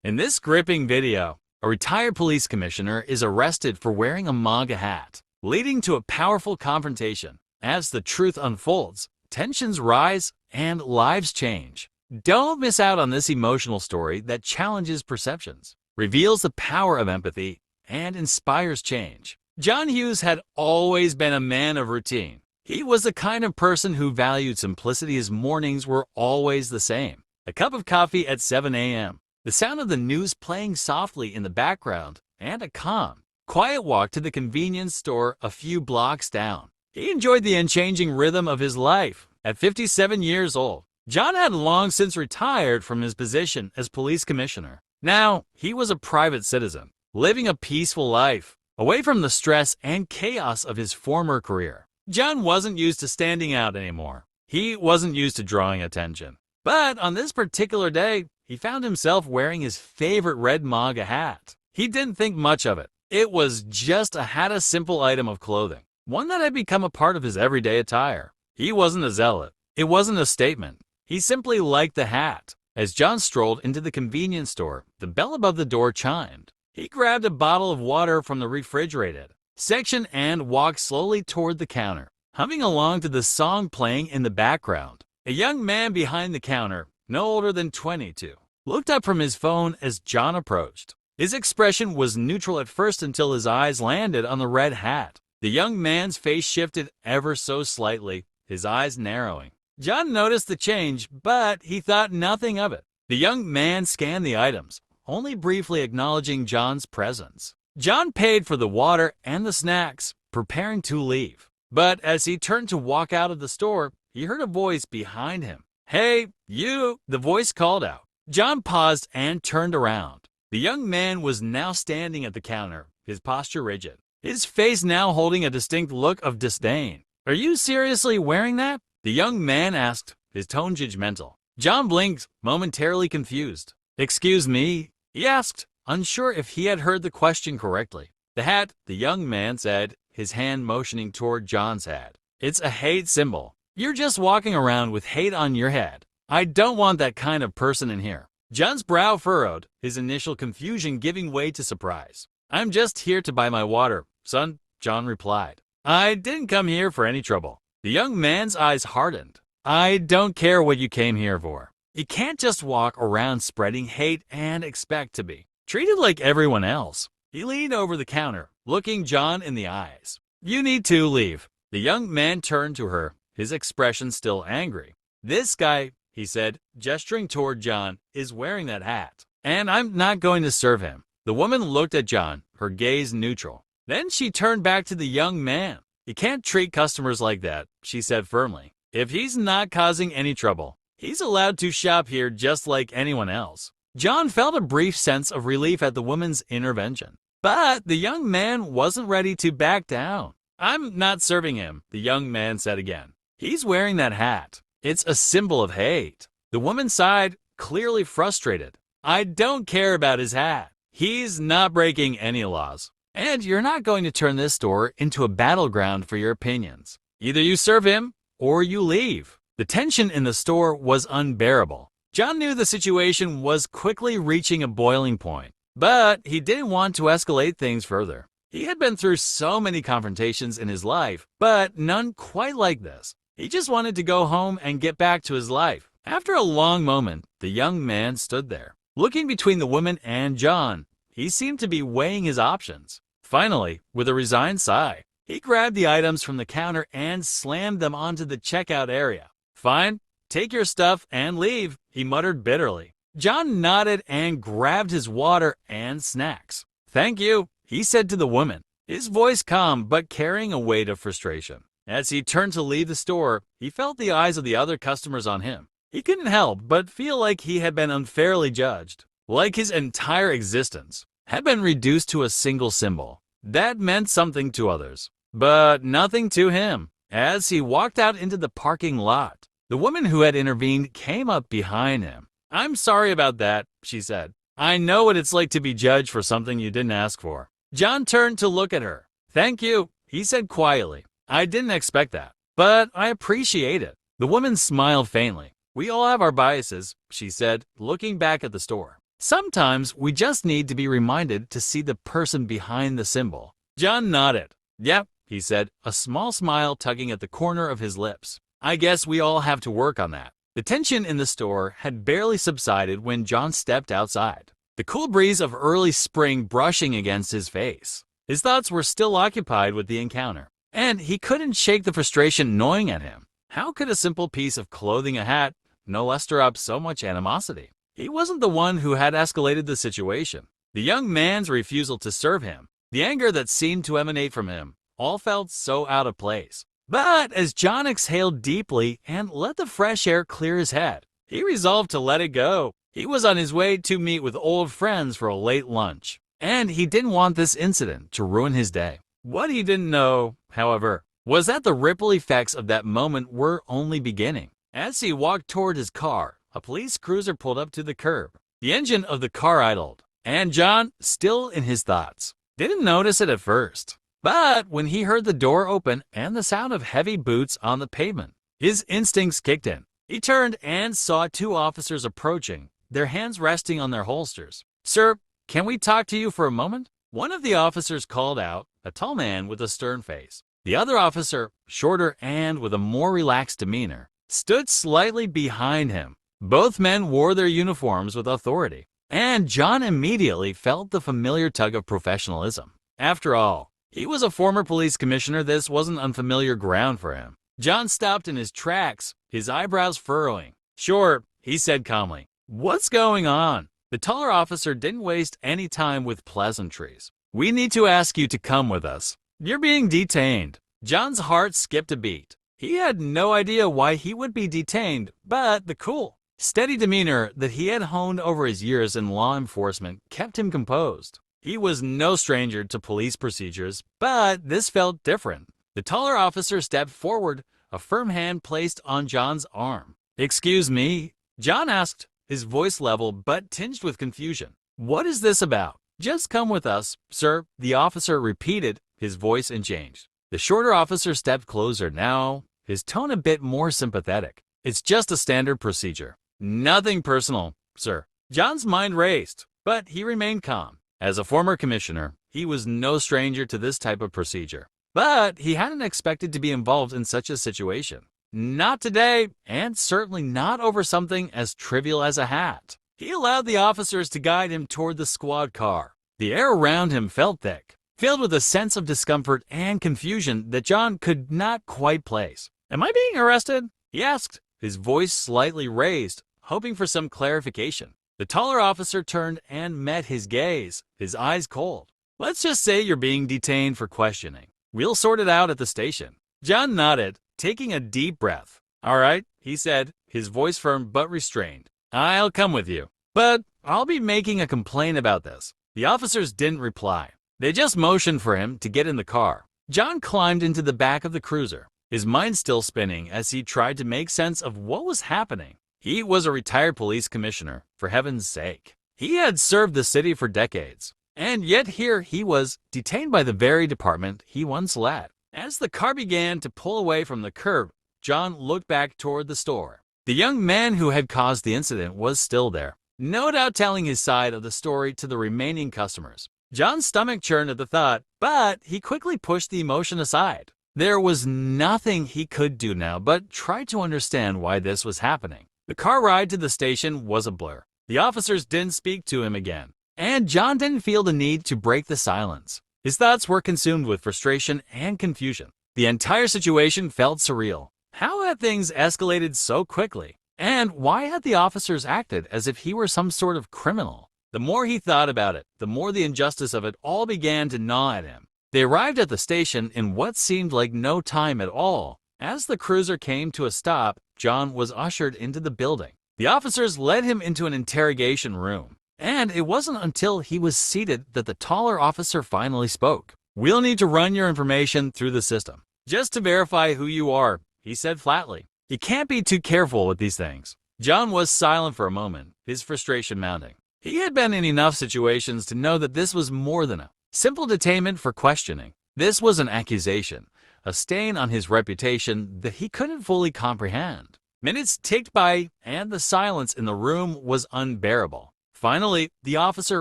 In this gripping video, a retired police commissioner is arrested for wearing a MAGA hat, leading to a powerful confrontation. As the truth unfolds, tensions rise and lives change. Don't miss out on this emotional story that challenges perceptions, reveals the power of empathy, and inspires change. John Hughes had always been a man of routine. He was the kind of person who valued simplicity. His mornings were always the same. A cup of coffee at 7 a.m., the sound of the news playing softly in the background, and a calm, quiet walk to the convenience store a few blocks down. He enjoyed the unchanging rhythm of his life. At 57 years old, John had long since retired from his position as police commissioner. Now, he was a private citizen, living a peaceful life, away from the stress and chaos of his former career. John wasn't used to standing out anymore. He wasn't used to drawing attention. But on this particular day, he found himself wearing his favorite red MAGA hat. He didn't think much of it. It was just a hat, a simple item of clothing, one that had become a part of his everyday attire. He wasn't a zealot. It wasn't a statement. He simply liked the hat. As John strolled into the convenience store, the bell above the door chimed. He grabbed a bottle of water from the refrigerated section and walked slowly toward the counter, humming along to the song playing in the background. A young man behind the counter, no older than 22, looked up from his phone as John approached. His expression was neutral at first until his eyes landed on the red hat. The young man's face shifted ever so slightly, his eyes narrowing. John noticed the change, but he thought nothing of it. The young man scanned the items, only briefly acknowledging John's presence. John paid for the water and the snacks, preparing to leave. But as he turned to walk out of the store, he heard a voice behind him. "Hey, you," the voice called out. John paused and turned around. The young man was now standing at the counter, his posture rigid, his face now holding a distinct look of disdain. "Are you seriously wearing that?" the young man asked, his tone judgmental. John blinked, momentarily confused. "Excuse me?" he asked, unsure if he had heard the question correctly. "The hat," the young man said, his hand motioning toward John's hat. "It's a hate symbol. You're just walking around with hate on your head. I don't want that kind of person in here." John's brow furrowed, his initial confusion giving way to surprise. "I'm just here to buy my water, son," John replied. "I didn't come here for any trouble." The young man's eyes hardened. "I don't care what you came here for. You can't just walk around spreading hate and expect to be treated like everyone else." He leaned over the counter, looking John in the eyes. "You need to leave." The young man turned to her, his expression still angry. "This guy," he said, gesturing toward John, "is wearing that hat, and I'm not going to serve him." The woman looked at John, her gaze neutral. Then she turned back to the young man. "You can't treat customers like that," she said firmly. "If he's not causing any trouble, he's allowed to shop here just like anyone else." John felt a brief sense of relief at the woman's intervention. But the young man wasn't ready to back down. "I'm not serving him," the young man said again. "He's wearing that hat. It's a symbol of hate." The woman sighed, clearly frustrated. "I don't care about his hat. He's not breaking any laws. And you're not going to turn this store into a battleground for your opinions. Either you serve him or you leave." The tension in the store was unbearable. John knew the situation was quickly reaching a boiling point, but he didn't want to escalate things further. He had been through so many confrontations in his life, but none quite like this. He just wanted to go home and get back to his life. After a long moment, the young man stood there, looking between the woman and John. He seemed to be weighing his options. Finally, with a resigned sigh, he grabbed the items from the counter and slammed them onto the checkout area. "Fine, take your stuff and leave," he muttered bitterly. John nodded and grabbed his water and snacks. "Thank you," he said to the woman, his voice calm but carrying a weight of frustration. As he turned to leave the store, he felt the eyes of the other customers on him. He couldn't help but feel like he had been unfairly judged, like his entire existence had been reduced to a single symbol that meant something to others, but nothing to him. As he walked out into the parking lot, the woman who had intervened came up behind him. "I'm sorry about that," she said. "I know what it's like to be judged for something you didn't ask for." John turned to look at her. "Thank you," he said quietly. "I didn't expect that, but I appreciate it." The woman smiled faintly. "We all have our biases," she said, looking back at the store. Sometimes we just need to be reminded to see the person behind the symbol. John nodded. Yep, he said, a small smile tugging at the corner of his lips. I guess we all have to work on that. The tension in the store had barely subsided when John stepped outside, the cool breeze of early spring brushing against his face. His thoughts were still occupied with the encounter, and he couldn't shake the frustration gnawing at him. How could a simple piece of clothing, a hat, no stir up so much animosity? He wasn't the one who had escalated the situation. The young man's refusal to serve him, the anger that seemed to emanate from him, all felt so out of place. But as John exhaled deeply and let the fresh air clear his head, he resolved to let it go. He was on his way to meet with old friends for a late lunch, and he didn't want this incident to ruin his day. What he didn't know, however, was that the ripple effects of that moment were only beginning. As he walked toward his car, a police cruiser pulled up to the curb. The engine of the car idled, and John, still in his thoughts, didn't notice it at first. But when he heard the door open and the sound of heavy boots on the pavement, his instincts kicked in. He turned and saw two officers approaching, their hands resting on their holsters. Sir, can we talk to you for a moment? One of the officers called out, a tall man with a stern face. The other officer, shorter and with a more relaxed demeanor, stood slightly behind him. Both men wore their uniforms with authority, and John immediately felt the familiar tug of professionalism. After all, he was a former police commissioner. This wasn't unfamiliar ground for him. John stopped in his tracks, his eyebrows furrowing. Sure, he said calmly. What's going on? The taller officer didn't waste any time with pleasantries. We need to ask you to come with us. You're being detained. John's heart skipped a beat. He had no idea why he would be detained, but the cool, steady demeanor that he had honed over his years in law enforcement kept him composed. He was no stranger to police procedures, but this felt different. The taller officer stepped forward, a firm hand placed on John's arm. Excuse me, John asked, his voice level but tinged with confusion. What is this about? Just come with us, sir, the officer repeated, his voice unchanged. The shorter officer stepped closer now, his tone a bit more sympathetic. It's just a standard procedure. Nothing personal, sir. John's mind raced, but he remained calm. As a former commissioner, he was no stranger to this type of procedure. But he hadn't expected to be involved in such a situation. Not today, and certainly not over something as trivial as a hat. He allowed the officers to guide him toward the squad car. The air around him felt thick, filled with a sense of discomfort and confusion that John could not quite place. Am I being arrested? He asked, his voice slightly raised, hoping for some clarification. The taller officer turned and met his gaze, his eyes cold. Let's just say you're being detained for questioning. We'll sort it out at the station. John nodded, taking a deep breath. All right, he said, his voice firm but restrained. I'll come with you, but I'll be making a complaint about this. The officers didn't reply. They just motioned for him to get in the car. John climbed into the back of the cruiser, his mind still spinning as he tried to make sense of what was happening. He was a retired police commissioner, for heaven's sake. He had served the city for decades, and yet here he was, detained by the very department he once led. As the car began to pull away from the curb, John looked back toward the store. The young man who had caused the incident was still there, no doubt telling his side of the story to the remaining customers. John's stomach churned at the thought, but he quickly pushed the emotion aside. There was nothing he could do now but try to understand why this was happening. The car ride to the station was a blur. The officers didn't speak to him again, and John didn't feel the need to break the silence. His thoughts were consumed with frustration and confusion. The entire situation felt surreal. How had things escalated so quickly? And why had the officers acted as if he were some sort of criminal? The more he thought about it, the more the injustice of it all began to gnaw at him. They arrived at the station in what seemed like no time at all. As the cruiser came to a stop, John was ushered into the building. The officers led him into an interrogation room, and it wasn't until he was seated that the taller officer finally spoke. We'll need to run your information through the system, just to verify who you are, he said flatly. You can't be too careful with these things. John was silent for a moment, his frustration mounting. He had been in enough situations to know that this was more than a simple detainment for questioning. This was an accusation, a stain on his reputation that he couldn't fully comprehend. Minutes ticked by, and the silence in the room was unbearable. Finally, the officer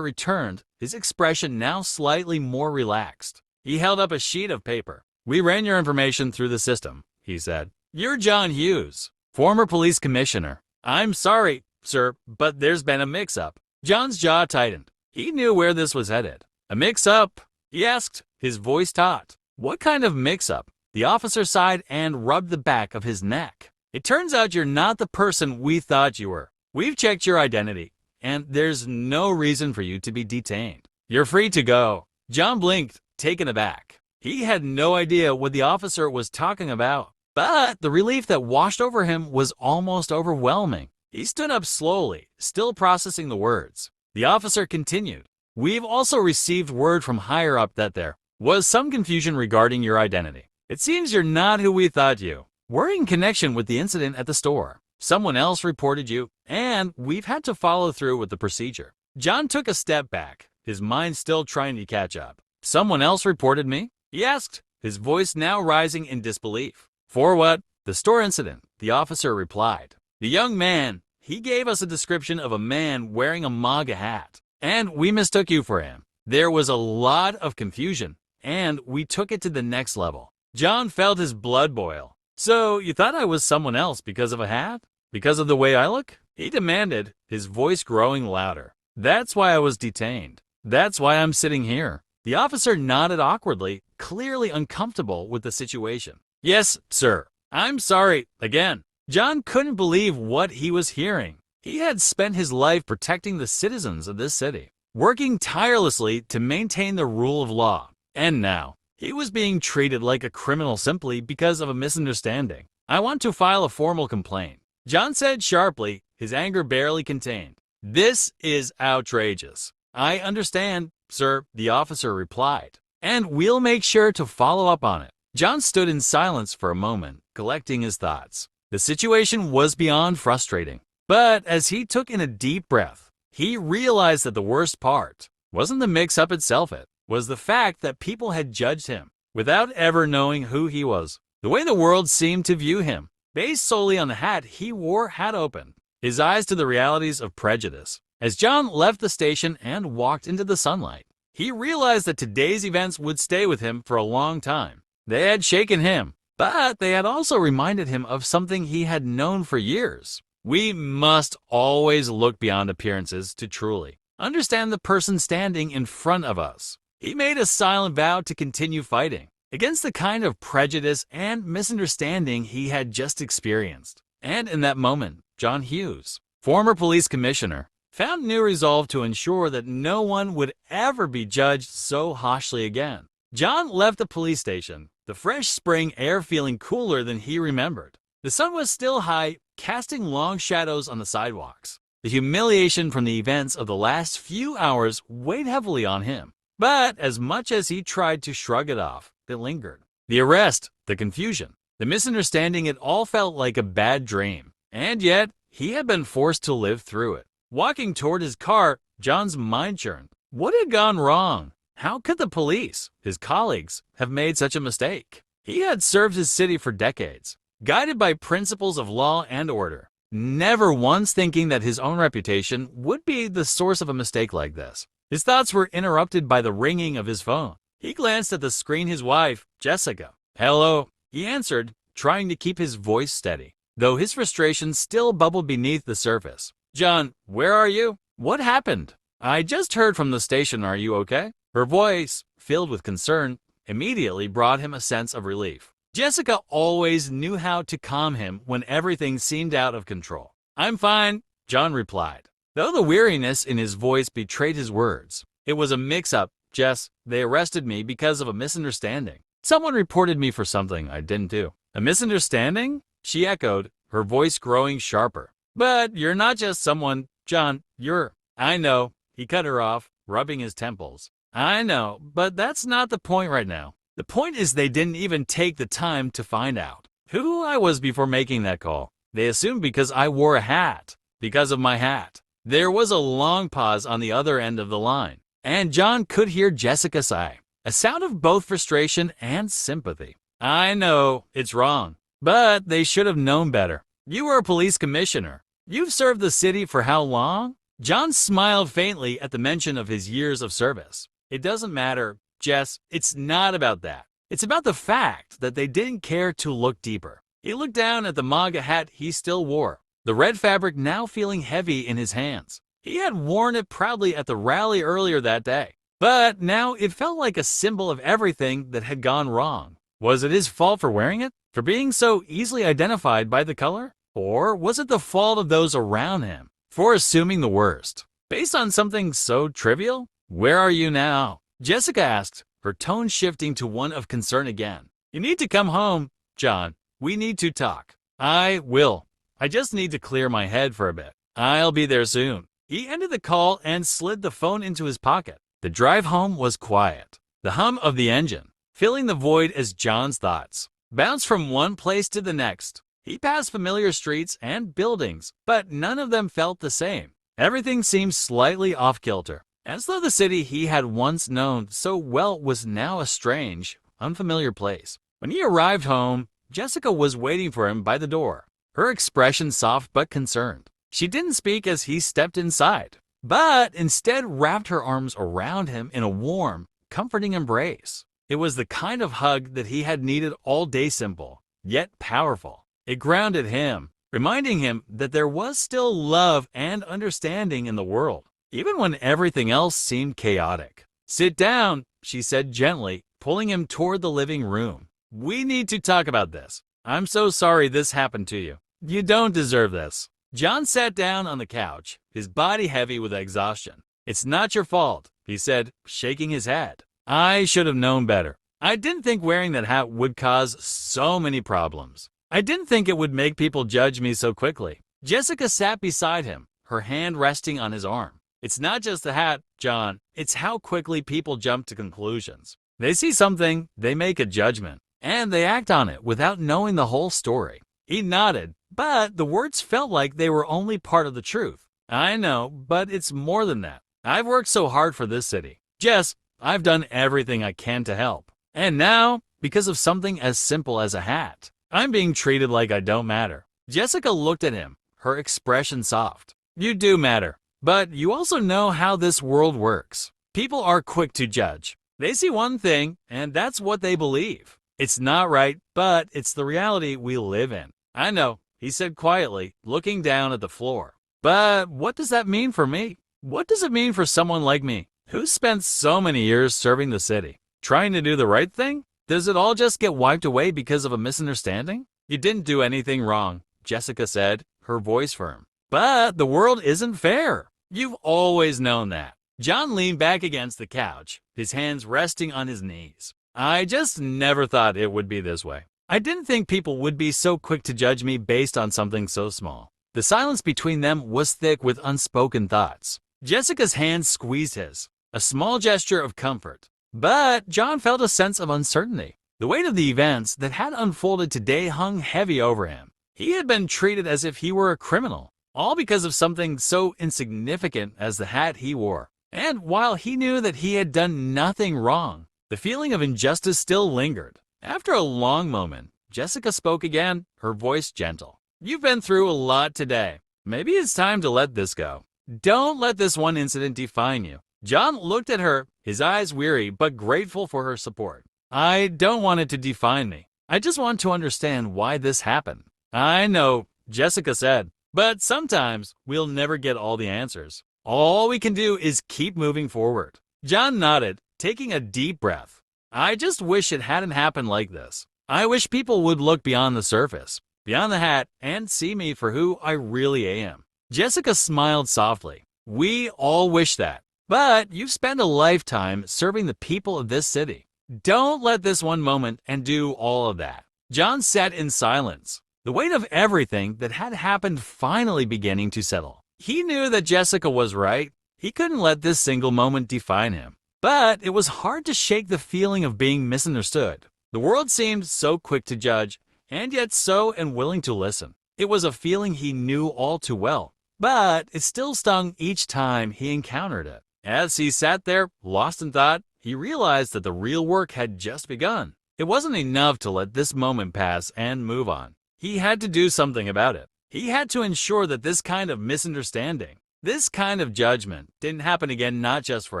returned, his expression now slightly more relaxed. He held up a sheet of paper. "We ran your information through the system," he said. "You're John Hughes, former police commissioner. I'm sorry, sir, but there's been a mix-up." John's jaw tightened. He knew where this was headed. "A mix-up?" he asked, his voice taut. "What kind of mix-up?" The officer sighed and rubbed the back of his neck. "It turns out you're not the person we thought you were. We've checked your identity, and there's no reason for you to be detained. You're free to go." John blinked, taken aback. He had no idea what the officer was talking about, but the relief that washed over him was almost overwhelming. He stood up slowly, still processing the words. The officer continued, "We've also received word from higher up that there was some confusion regarding your identity. It seems you're not who we thought you were in connection with the incident at the store. Someone else reported you, and we've had to follow through with the procedure." John took a step back, his mind still trying to catch up. "Someone else reported me?" he asked, his voice now rising in disbelief. "For what?" "The store incident," the officer replied. "The young man, he gave us a description of a man wearing a MAGA hat, and we mistook you for him. There was a lot of confusion, and we took it to the next level." John felt his blood boil. "So you thought I was someone else because of a hat? Because of the way I look?" he demanded, his voice growing louder. "That's why I was detained. That's why I'm sitting here." The officer nodded awkwardly, clearly uncomfortable with the situation. "Yes, sir. I'm sorry again." John couldn't believe what he was hearing. He had spent his life protecting the citizens of this city, working tirelessly to maintain the rule of law. And now, he was being treated like a criminal simply because of a misunderstanding. "I want to file a formal complaint," John said sharply, his anger barely contained. "This is outrageous." "I understand, sir," the officer replied, "and we'll make sure to follow up on it." John stood in silence for a moment, collecting his thoughts. The situation was beyond frustrating, but as he took in a deep breath, he realized that the worst part wasn't the mix-up itself, it was the fact that people had judged him without ever knowing who he was. The way the world seemed to view him, based solely on the hat he wore, had opened his eyes to the realities of prejudice. As John left the station and walked into the sunlight, he realized that today's events would stay with him for a long time. They had shaken him, but they had also reminded him of something he had known for years. We must always look beyond appearances to truly understand the person standing in front of us. He made a silent vow to continue fighting against the kind of prejudice and misunderstanding he had just experienced. And in that moment, John Hughes, former police commissioner, found new resolve to ensure that no one would ever be judged so harshly again. John left the police station, the fresh spring air feeling cooler than he remembered. The sun was still high, casting long shadows on the sidewalks. The humiliation from the events of the last few hours weighed heavily on him. But as much as he tried to shrug it off, it lingered. The arrest, the confusion, the misunderstanding, it all felt like a bad dream. And yet, he had been forced to live through it. Walking toward his car, John's mind churned. What had gone wrong? How could the police, his colleagues, have made such a mistake? He had served his city for decades, guided by principles of law and order, never once thinking that his own reputation would be the source of a mistake like this. His thoughts were interrupted by the ringing of his phone. He glanced at the screen. His wife, Jessica. "Hello," he answered, trying to keep his voice steady, though his frustration still bubbled beneath the surface. "John, where are you? What happened?" "I just heard from the station. Are you okay?" Her voice, filled with concern, immediately brought him a sense of relief. Jessica always knew how to calm him when everything seemed out of control. "I'm fine," John replied, though the weariness in his voice betrayed his words. "It was a mix-up, Jess. They arrested me because of a misunderstanding. Someone reported me for something I didn't do." "A misunderstanding?" she echoed, her voice growing sharper. "But you're not just someone, John. You're—" "I know," he cut her off, rubbing his temples. "I know, but that's not the point right now. The point is they didn't even take the time to find out who I was before making that call. They assumed because I wore a hat, because of my hat." There was a long pause on the other end of the line, and John could hear Jessica sigh, a sound of both frustration and sympathy. "I know, it's wrong, but they should have known better. You were a police commissioner. You've served the city for how long? John smiled faintly at the mention of his years of service. It doesn't matter, Jess. It's not about that. It's about the fact that they didn't care to look deeper. He looked down at the MAGA hat he still wore, the red fabric now feeling heavy in his hands. He had worn it proudly at the rally earlier that day, but now it felt like a symbol of everything that had gone wrong. Was it his fault for wearing it? For being so easily identified by the color? Or was it the fault of those around him for assuming the worst? Based on something so trivial? Where are you now? Jessica asked, her tone shifting to one of concern again. You need to come home, John. We need to talk. I will. I just need to clear my head for a bit. I'll be there soon. He ended the call and slid the phone into his pocket. The drive home was quiet. The hum of the engine, filling the void as John's thoughts bounced from one place to the next. He passed familiar streets and buildings, but none of them felt the same. Everything seemed slightly off-kilter, as though the city he had once known so well was now a strange, unfamiliar place. When he arrived home, Jessica was waiting for him by the door, her expression soft but concerned. She didn't speak as he stepped inside, but instead wrapped her arms around him in a warm, comforting embrace. It was the kind of hug that he had needed all day, simple, yet powerful. It grounded him, reminding him that there was still love and understanding in the world, even when everything else seemed chaotic. Sit down, she said gently, pulling him toward the living room. We need to talk about this. I'm so sorry this happened to you. You don't deserve this. John sat down on the couch, his body heavy with exhaustion. It's not your fault, he said, shaking his head. I should have known better. I didn't think wearing that hat would cause so many problems. I didn't think it would make people judge me so quickly. Jessica sat beside him, her hand resting on his arm. It's not just the hat, John. It's how quickly people jump to conclusions. They see something, they make a judgment, and they act on it without knowing the whole story. He nodded, but the words felt like they were only part of the truth. I know, but it's more than that. I've worked so hard for this city. Jess, I've done everything I can to help. And now, because of something as simple as a hat, I'm being treated like I don't matter. Jessica looked at him, her expression soft. You do matter, but you also know how this world works. People are quick to judge. They see one thing, and that's what they believe. It's not right, but it's the reality we live in. I know, he said quietly, looking down at the floor. But what does that mean for me? What does it mean for someone like me, who spent so many years serving the city, trying to do the right thing? Does it all just get wiped away because of a misunderstanding? You didn't do anything wrong, Jessica said, her voice firm. But the world isn't fair. You've always known that. John leaned back against the couch, his hands resting on his knees. I just never thought it would be this way. I didn't think people would be so quick to judge me based on something so small. The silence between them was thick with unspoken thoughts. Jessica's hand squeezed his, a small gesture of comfort. But John felt a sense of uncertainty. The weight of the events that had unfolded today hung heavy over him. He had been treated as if he were a criminal, all because of something so insignificant as the hat he wore. And while he knew that he had done nothing wrong, the feeling of injustice still lingered. After a long moment, Jessica spoke again, her voice gentle. You've been through a lot today. Maybe it's time to let this go. Don't let this one incident define you. John looked at her, his eyes weary but grateful for her support. I don't want it to define me. I just want to understand why this happened. I know, Jessica said, but sometimes we'll never get all the answers. All we can do is keep moving forward. John nodded, taking a deep breath. I just wish it hadn't happened like this. I wish people would look beyond the surface, beyond the hat, and see me for who I really am. Jessica smiled softly. We all wish that. But you've spent a lifetime serving the people of this city. Don't let this one moment and do all of that. John sat in silence, the weight of everything that had happened finally beginning to settle. He knew that Jessica was right. He couldn't let this single moment define him. But it was hard to shake the feeling of being misunderstood. The world seemed so quick to judge, and yet so unwilling to listen. It was a feeling he knew all too well, but it still stung each time he encountered it. As he sat there, lost in thought, he realized that the real work had just begun. It wasn't enough to let this moment pass and move on. He had to do something about it. He had to ensure that this kind of misunderstanding, This kind of judgment didn't happen again not just for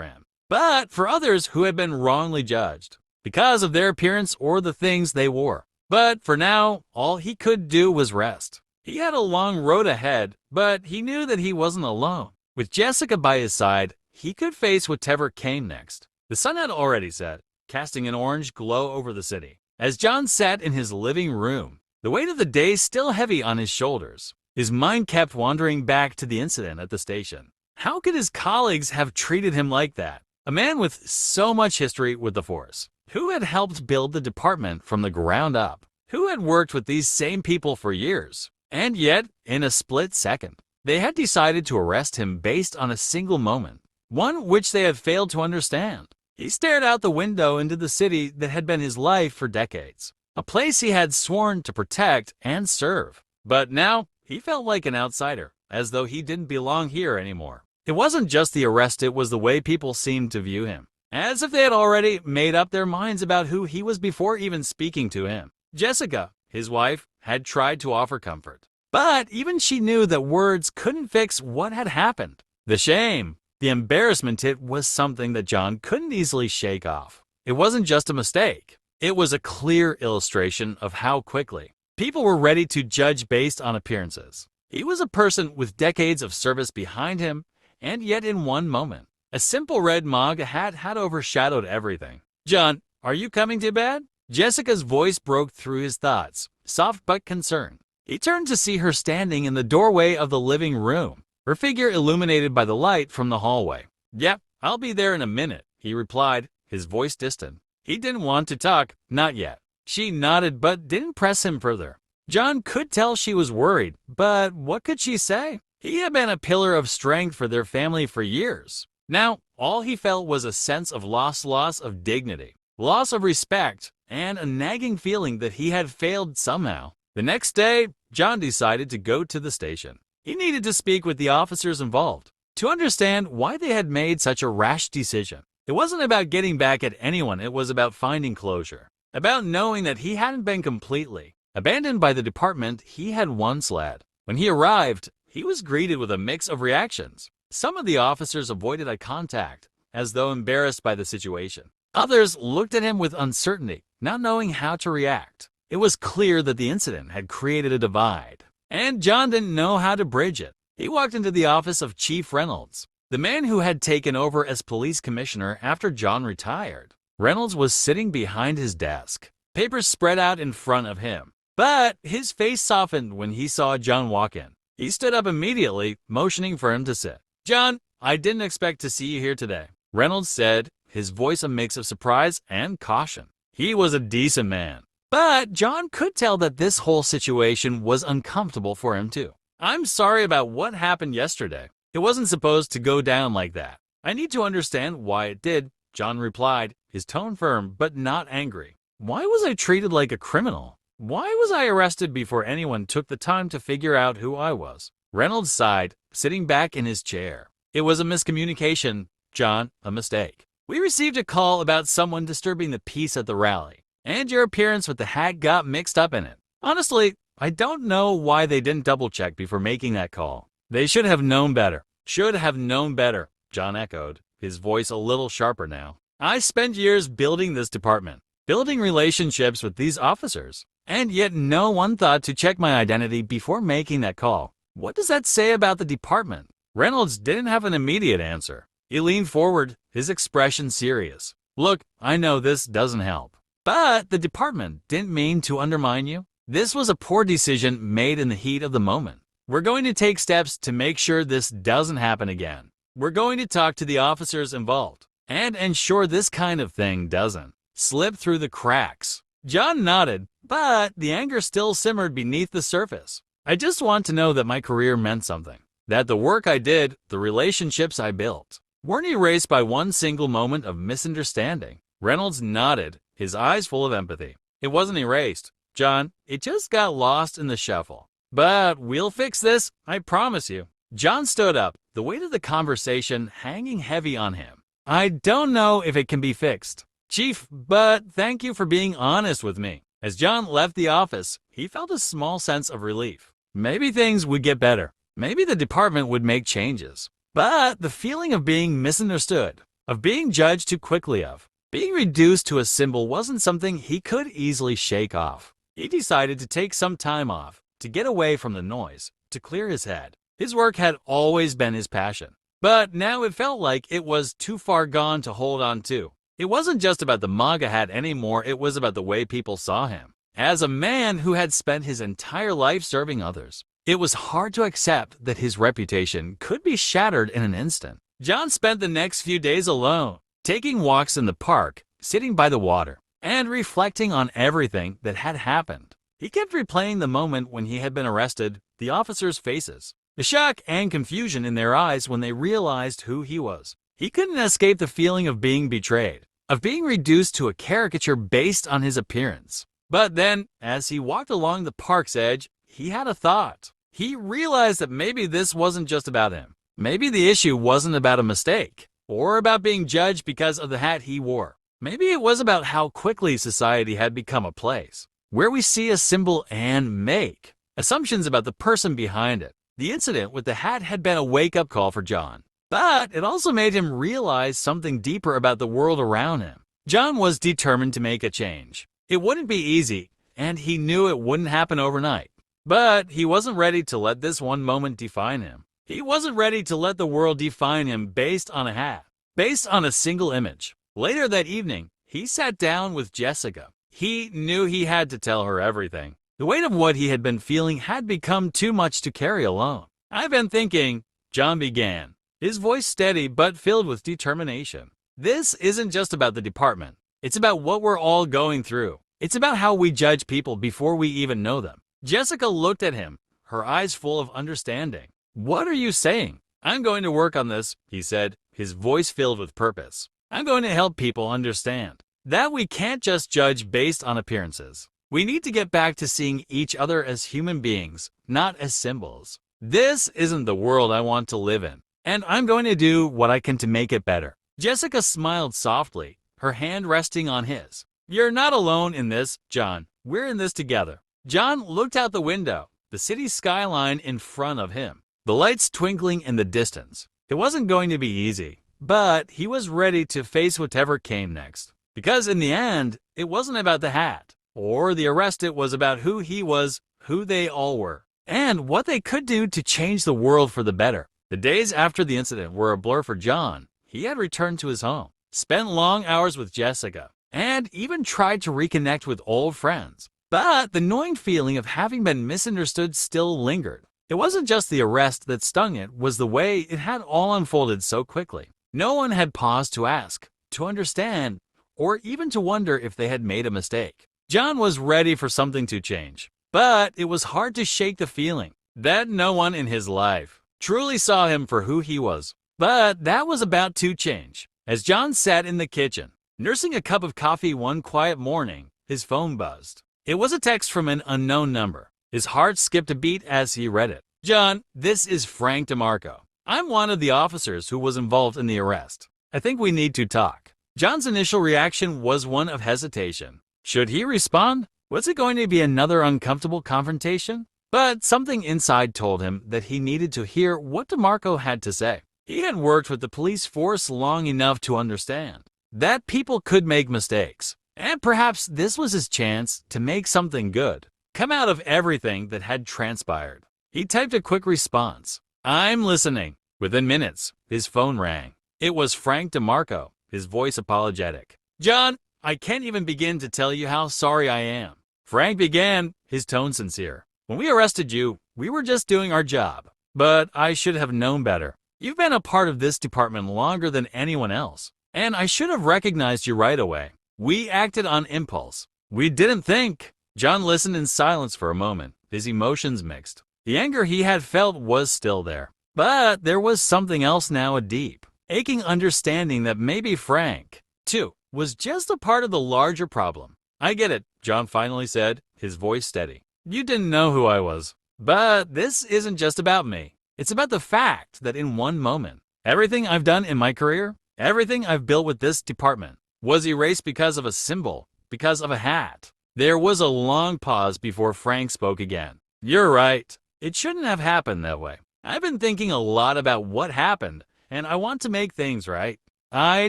him, but for others who had been wrongly judged because of their appearance or the things they wore. But for now, all he could do was rest. He had a long road ahead, but he knew that he wasn't alone. With Jessica by his side, he could face whatever came next. The sun had already set, casting an orange glow over the city. As John sat in his living room, the weight of the day still heavy on his shoulders, his mind kept wandering back to the incident at the station. How could his colleagues have treated him like that? A man with so much history with the force, who had helped build the department from the ground up, who had worked with these same people for years, and yet, in a split second, they had decided to arrest him based on a single moment, one which they had failed to understand. He stared out the window into the city that had been his life for decades, a place he had sworn to protect and serve. But now, he felt like an outsider, as though he didn't belong here anymore. It wasn't just the arrest, it was the way people seemed to view him, as if they had already made up their minds about who he was before even speaking to him. Jessica, his wife, had tried to offer comfort, but even she knew that words couldn't fix what had happened. The shame, the embarrassment, it was something that John couldn't easily shake off. It wasn't just a mistake. It was a clear illustration of how quickly people were ready to judge based on appearances. He was a person with decades of service behind him, and yet in one moment, a simple red MAGA hat had overshadowed everything. "John, are you coming to bed?" Jessica's voice broke through his thoughts, soft but concerned. He turned to see her standing in the doorway of the living room, her figure illuminated by the light from the hallway. "Yep, I'll be there in a minute," he replied, his voice distant. He didn't want to talk, not yet. She nodded but didn't press him further. John could tell she was worried, but what could she say? He had been a pillar of strength for their family for years. Now, all he felt was a sense of loss of dignity, loss of respect, and a nagging feeling that he had failed somehow. The next day, John decided to go to the station. He needed to speak with the officers involved to understand why they had made such a rash decision. It wasn't about getting back at anyone, it was about finding closure, about knowing that he hadn't been completely abandoned by the department he had once led. When he arrived, he was greeted with a mix of reactions. Some of the officers avoided eye contact, as though embarrassed by the situation. Others looked at him with uncertainty, not knowing how to react. It was clear that the incident had created a divide, and John didn't know how to bridge it. He walked into the office of Chief Reynolds, the man who had taken over as police commissioner after John retired. Reynolds was sitting behind his desk, papers spread out in front of him. But his face softened when he saw John walk in. He stood up immediately, motioning for him to sit. "John, I didn't expect to see you here today," Reynolds said, his voice a mix of surprise and caution. He was a decent man, but John could tell that this whole situation was uncomfortable for him too. "I'm sorry about what happened yesterday. It wasn't supposed to go down like that. I need to understand why it did," John replied, his tone firm but not angry. "Why was I treated like a criminal? Why was I arrested before anyone took the time to figure out who I was?" Reynolds sighed, sitting back in his chair. "It was a miscommunication, John, a mistake. We received a call about someone disturbing the peace at the rally, and your appearance with the hat got mixed up in it. Honestly, I don't know why they didn't double-check before making that call. They should have known better." "Should have known better," John echoed, his voice a little sharper now. "I spent years building this department, building relationships with these officers, and yet no one thought to check my identity before making that call. What does that say about the department?" Reynolds didn't have an immediate answer. He leaned forward, his expression serious. "Look, I know this doesn't help, but the department didn't mean to undermine you. This was a poor decision made in the heat of the moment. We're going to take steps to make sure this doesn't happen again. We're going to talk to the officers involved and ensure this kind of thing doesn't slip through the cracks." John nodded, but the anger still simmered beneath the surface. "I just want to know that my career meant something, that the work I did, the relationships I built, weren't erased by one single moment of misunderstanding." Reynolds nodded, his eyes full of empathy. "It wasn't erased, John. It just got lost in the shuffle. But we'll fix this, I promise you." John stood up, the weight of the conversation hanging heavy on him. "I don't know if it can be fixed, Chief, but thank you for being honest with me." As John left the office, he felt a small sense of relief. Maybe things would get better. maybe the department would make changes. But the feeling of being misunderstood, of being judged too quickly, of being reduced to a symbol wasn't something he could easily shake off. He decided to take some time off, to get away from the noise, to clear his head. His work had always been his passion, but now it felt like it was too far gone to hold on to. It wasn't just about the MAGA hat anymore, it was about the way people saw him. As a man who had spent his entire life serving others, it was hard to accept that his reputation could be shattered in an instant. John spent the next few days alone, taking walks in the park, sitting by the water, and reflecting on everything that had happened. He kept replaying the moment when he had been arrested, the officers' faces, the shock and confusion in their eyes when they realized who he was. He couldn't escape the feeling of being betrayed, of being reduced to a caricature based on his appearance. But then, as he walked along the park's edge, he had a thought. He realized that maybe this wasn't just about him. Maybe the issue wasn't about a mistake, or about being judged because of the hat he wore. Maybe it was about how quickly society had become a place where we see a symbol and make assumptions about the person behind it. The incident with the hat had been a wake-up call for John, but it also made him realize something deeper about the world around him. John was determined to make a change. It wouldn't be easy, and he knew it wouldn't happen overnight. But he wasn't ready to let this one moment define him. He wasn't ready to let the world define him based on a hat, based on a single image. Later that evening, he sat down with Jessica. He knew he had to tell her everything. The weight of what he had been feeling had become too much to carry alone. "I've been thinking," John began, his voice steady but filled with determination. "This isn't just about the department. It's about what we're all going through. It's about how we judge people before we even know them." Jessica looked at him, her eyes full of understanding. "What are you saying?" "I'm going to work on this," he said, his voice filled with purpose. "I'm going to help people understand that we can't just judge based on appearances. We need to get back to seeing each other as human beings, not as symbols. This isn't the world I want to live in, and I'm going to do what I can to make it better." Jessica smiled softly, her hand resting on his. "You're not alone in this, John. We're in this together." John looked out the window, the city skyline in front of him, the lights twinkling in the distance. It wasn't going to be easy, but he was ready to face whatever came next. Because in the end, it wasn't about the hat or the arrest, it was about who he was, who they all were, and what they could do to change the world for the better. The days after the incident were a blur for John. He had returned to his home, spent long hours with Jessica, and even tried to reconnect with old friends. But the gnawing feeling of having been misunderstood still lingered. It wasn't just the arrest that stung, it was the way it had all unfolded so quickly. No one had paused to ask, to understand, or even to wonder if they had made a mistake. John was ready for something to change, but it was hard to shake the feeling that no one in his life truly saw him for who he was. But that was about to change. As John sat in the kitchen, nursing a cup of coffee one quiet morning, his phone buzzed. It was a text from an unknown number. His heart skipped a beat as he read it. "John, this is Frank DeMarco. I'm one of the officers who was involved in the arrest. I think we need to talk." John's initial reaction was one of hesitation. Should he respond? Was it going to be another uncomfortable confrontation? But something inside told him that he needed to hear what DeMarco had to say. He had worked with the police force long enough to understand that people could make mistakes. And perhaps this was his chance to make something good come out of everything that had transpired. He typed a quick response. "I'm listening." Within minutes, his phone rang. It was Frank DeMarco, his voice apologetic. "John, I can't even begin to tell you how sorry I am." Frank began, his tone sincere. "When we arrested you, we were just doing our job. But I should have known better. You've been a part of this department longer than anyone else, and I should have recognized you right away. We acted on impulse. We didn't think." John listened in silence for a moment, his emotions mixed. The anger he had felt was still there. But there was something else now, a deep, aching understanding that maybe Frank, too, was just a part of the larger problem. "I get it," John finally said, his voice steady. "You didn't know who I was. But this isn't just about me. It's about the fact that in one moment, everything I've done in my career, everything I've built with this department, was erased because of a symbol, because of a hat." There was a long pause before Frank spoke again. "You're right. It shouldn't have happened that way. I've been thinking a lot about what happened, and I want to make things right. I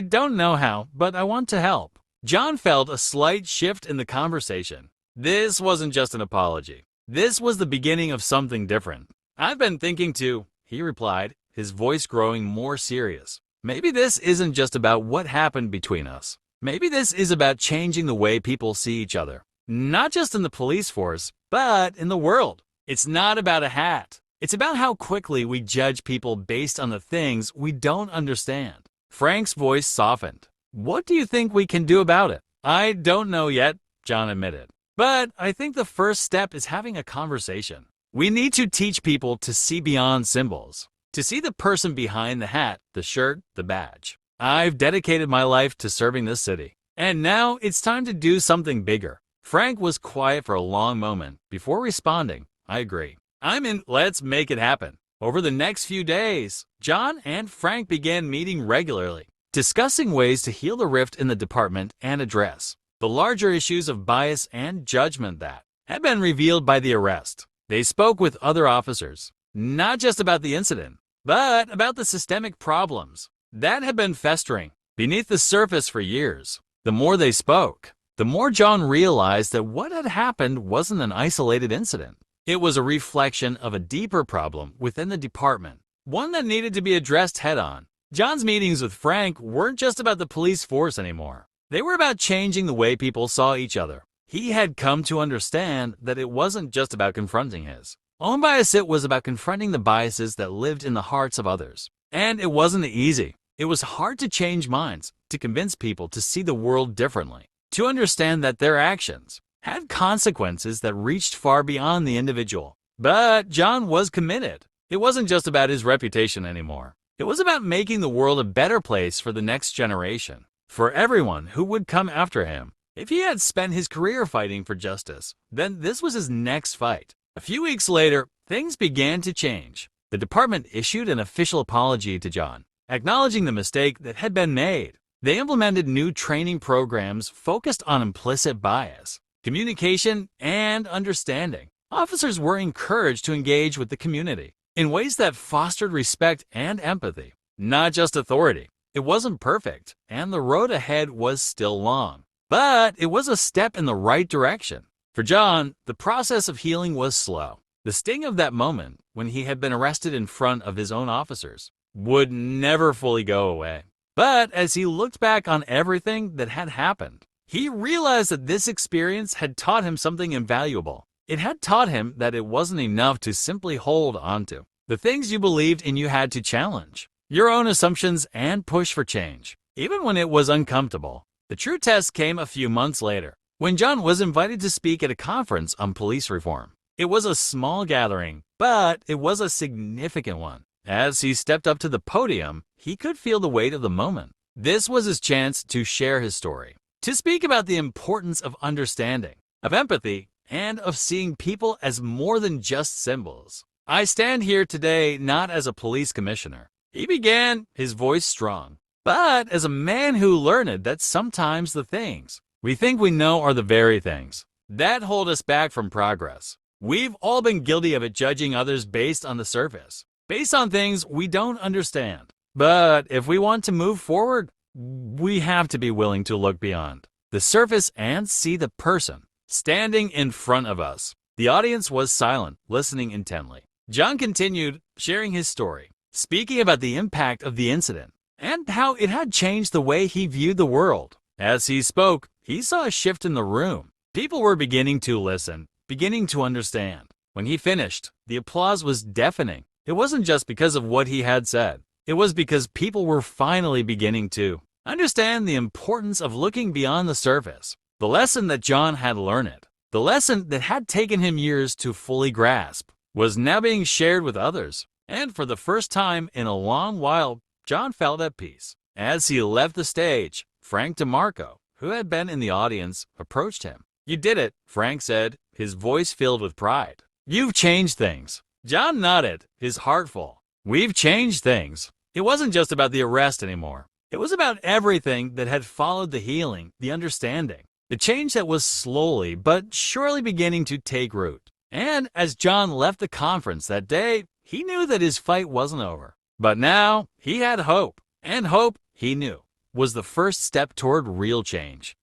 don't know how, but I want to help. John felt a slight shift in the conversation. This wasn't just an apology. This was the beginning of something different. I've been thinking too, he replied, his voice growing more serious. Maybe this isn't just about what happened between us. Maybe this is about changing the way people see each other. Not just in the police force, but in the world. It's not about a hat. It's about how quickly we judge people based on the things we don't understand. Frank's voice softened. What do you think we can do about it? I don't know yet, John admitted. But I think the first step is having a conversation. We need to teach people to see beyond symbols, to see the person behind the hat, the shirt, the badge. I've dedicated my life to serving this city, and now it's time to do something bigger. Frank was quiet for a long moment before responding. I agree. I'm in. Let's make it happen. Over the next few days, John and Frank began meeting regularly, discussing ways to heal the rift in the department and address the larger issues of bias and judgment that had been revealed by the arrest. They spoke with other officers, not just about the incident, but about the systemic problems that had been festering beneath the surface for years. The more they spoke, the more John realized that what had happened wasn't an isolated incident. It was a reflection of a deeper problem within the department, one that needed to be addressed head-on. John's meetings with Frank weren't just about the police force anymore. They were about changing the way people saw each other. He had come to understand that it wasn't just about confronting his own bias, it was about confronting the biases that lived in the hearts of others. And it wasn't easy. It was hard to change minds, to convince people to see the world differently, to understand that their actions had consequences that reached far beyond the individual. But John was committed. It wasn't just about his reputation anymore. It was about making the world a better place for the next generation, for everyone who would come after him. If he had spent his career fighting for justice, then this was his next fight. A few weeks later, things began to change. The department issued an official apology to John, acknowledging the mistake that had been made. They implemented new training programs focused on implicit bias, communication, and understanding. Officers were encouraged to engage with the community in ways that fostered respect and empathy, not just authority. It wasn't perfect, and the road ahead was still long, but it was a step in the right direction. For John, the process of healing was slow. The sting of that moment, when he had been arrested in front of his own officers, would never fully go away. But as he looked back on everything that had happened, he realized that this experience had taught him something invaluable. It had taught him that it wasn't enough to simply hold onto the things you believed in. You had to challenge your own assumptions and push for change, even when it was uncomfortable. The true test came a few months later, when John was invited to speak at a conference on police reform. It was a small gathering, but it was a significant one. As he stepped up to the podium, he could feel the weight of the moment. This was his chance to share his story, to speak about the importance of understanding, of empathy, and of seeing people as more than just symbols. I stand here today not as a police commissioner, he began, his voice strong, but as a man who learned that sometimes the things we think we know are the very things that hold us back from progress. We've all been guilty of it, judging others based on the surface, based on things we don't understand. But if we want to move forward, we have to be willing to look beyond the surface and see the person standing in front of us. The audience was silent, listening intently. John continued, sharing his story, speaking about the impact of the incident and how it had changed the way he viewed the world. As he spoke, he saw a shift in the room. People were beginning to listen, beginning to understand. When he finished, the applause was deafening. It wasn't just because of what he had said. It was because people were finally beginning to understand the importance of looking beyond the surface. The lesson that John had learned, the lesson that had taken him years to fully grasp, was now being shared with others. And for the first time in a long while, John felt at peace. As he left the stage, Frank DeMarco, who had been in the audience, approached him. "You did it," Frank said, his voice filled with pride. "You've changed things." John nodded, his heart full. "We've changed things." It wasn't just about the arrest anymore. It was about everything that had followed the healing, the understanding, the change that was slowly but surely beginning to take root. And as John left the conference that day, He knew that his fight wasn't over. But now he had hope, and hope, he knew, was the first step toward real change.